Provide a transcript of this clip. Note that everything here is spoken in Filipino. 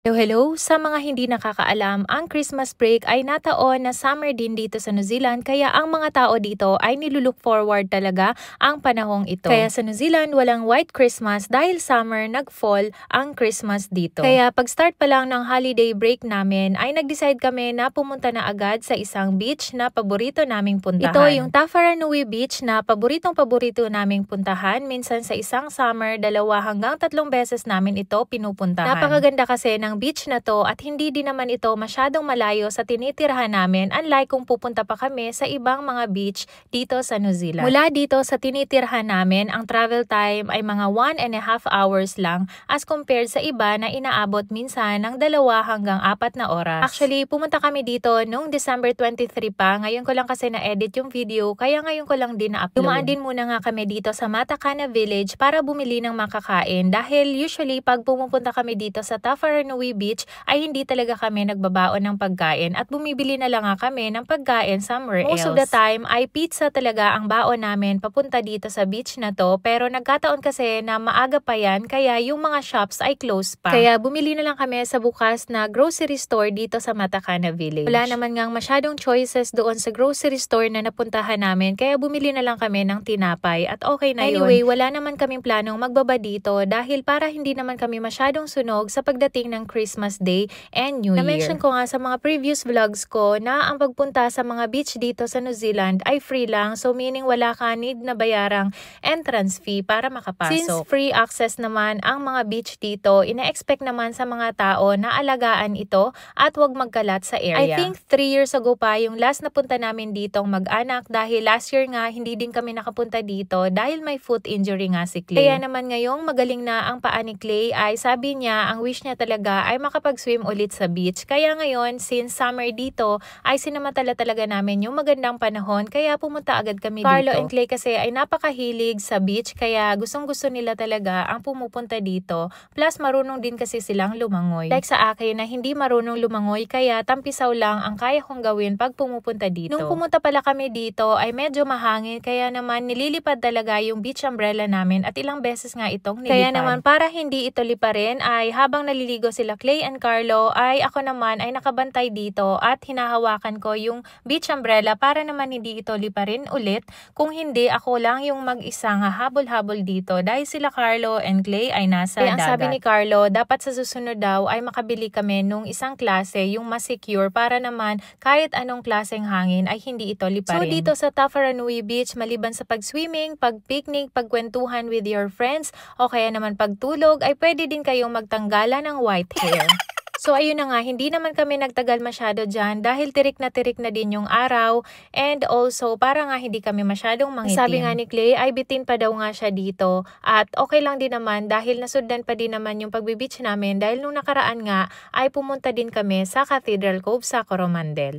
Hello, sa mga hindi nakakaalam, ang Christmas break ay nataon na summer din dito sa New Zealand kaya ang mga tao dito ay nilulook forward talaga ang panahong ito. Kaya sa New Zealand walang white Christmas dahil summer nag-fall ang Christmas dito. Kaya pag-start pa lang ng holiday break namin ay nag-decide kami na pumunta na agad sa isang beach na paborito naming puntahan. Ito yung Tawharanui Beach na paboritong-paborito naming puntahan. Minsan sa isang summer, 2 hanggang 3 beses namin ito pinupuntahan. Napakaganda kasi ng beach na to at hindi din naman ito masyadong malayo sa tinitirhan namin, unlike kung pupunta pa kami sa ibang mga beach dito sa New Zealand. Mula dito sa tinitirhan namin, ang travel time ay mga 1.5 hours lang as compared sa iba na inaabot minsan ng 2 hanggang 4 na oras. Actually, pumunta kami dito noong December 23 pa. Ngayon ko lang kasi na-edit yung video kaya ngayon ko lang din na-upload. Dumaan din muna nga kami dito sa Matakana Village para bumili ng makakain dahil usually pag pumupunta kami dito sa Tawharanui Beach ay hindi talaga kami nagbabaon ng pagkain at bumibili na lang nga kami ng pagkain somewhere else. Most of the time ay pizza talaga ang baon namin papunta dito sa beach na to, pero nagkataon kasi na maaga pa yan kaya yung mga shops ay close pa. Kaya bumili na lang kami sa bukas na grocery store dito sa Matakana Village. Wala naman ngang masyadong choices doon sa grocery store na napuntahan namin kaya bumili na lang kami ng tinapay at okay na yun. Anyway, wala naman kaming planong magbaba dito dahil para hindi naman kami masyadong sunog sa pagdating ng Christmas Day and New Year. Na-mention ko nga sa mga previous vlogs ko na ang pagpunta sa mga beach dito sa New Zealand ay free lang. So meaning wala ka need na bayarang entrance fee para makapasok. Since free access naman ang mga beach dito, ina-expect naman sa mga tao na alagaan ito at wag magkalat sa area. I think 3 years ago pa yung last na punta namin ditong mag-anak dahil last year nga hindi din kami nakapunta dito dahil may foot injury nga si Clay. Kaya naman ngayong magaling na ang paa ni Clay ay sabi niya ang wish niya talaga ay makapag-swim ulit sa beach. Kaya ngayon, since summer dito, ay sinamantala talaga namin yung magandang panahon kaya pumunta agad kami dito. Carlo and Clay kasi ay napakahilig sa beach kaya gustong-gusto nila talaga ang pumupunta dito. Plus, marunong din kasi silang lumangoy. Like sa akin na hindi marunong lumangoy kaya tampisaw lang ang kaya kong gawin pag pumupunta dito. Nung pumunta pala kami dito ay medyo mahangin kaya naman nililipad talaga yung beach umbrella namin at ilang beses nga itong nilipad. Kaya naman para hindi ito liparin ay habang naliligo sila Clay and Carlo ay ako naman ay nakabantay dito at hinahawakan ko yung beach umbrella para naman hindi ito liparin ulit. Kung hindi, ako lang yung mag-isa nga habol-habol dito dahil sila Carlo and Clay ay nasa dagat. Ang sabi ni Carlo, dapat sa susunod daw ay makabili kami nung isang klase yung mas secure para naman kahit anong klaseng hangin ay hindi ito liparin. So dito sa Tawharanui Beach, maliban sa pag-swimming, pag-picnic, pagkwentuhan with your friends o kaya naman pagtulog ay pwede din kayong magtanggala ng white hair. So ayun na nga, hindi naman kami nagtagal masyado dyan dahil tirik na din yung araw and also para nga hindi kami masyadong mangitim. Sabi nga ni Clay ay bitin pa daw nga siya dito at okay lang din naman dahil nasundan pa din naman yung pagbe-beach namin dahil nung nakaraan nga ay pumunta din kami sa Cathedral Cove sa Coromandel.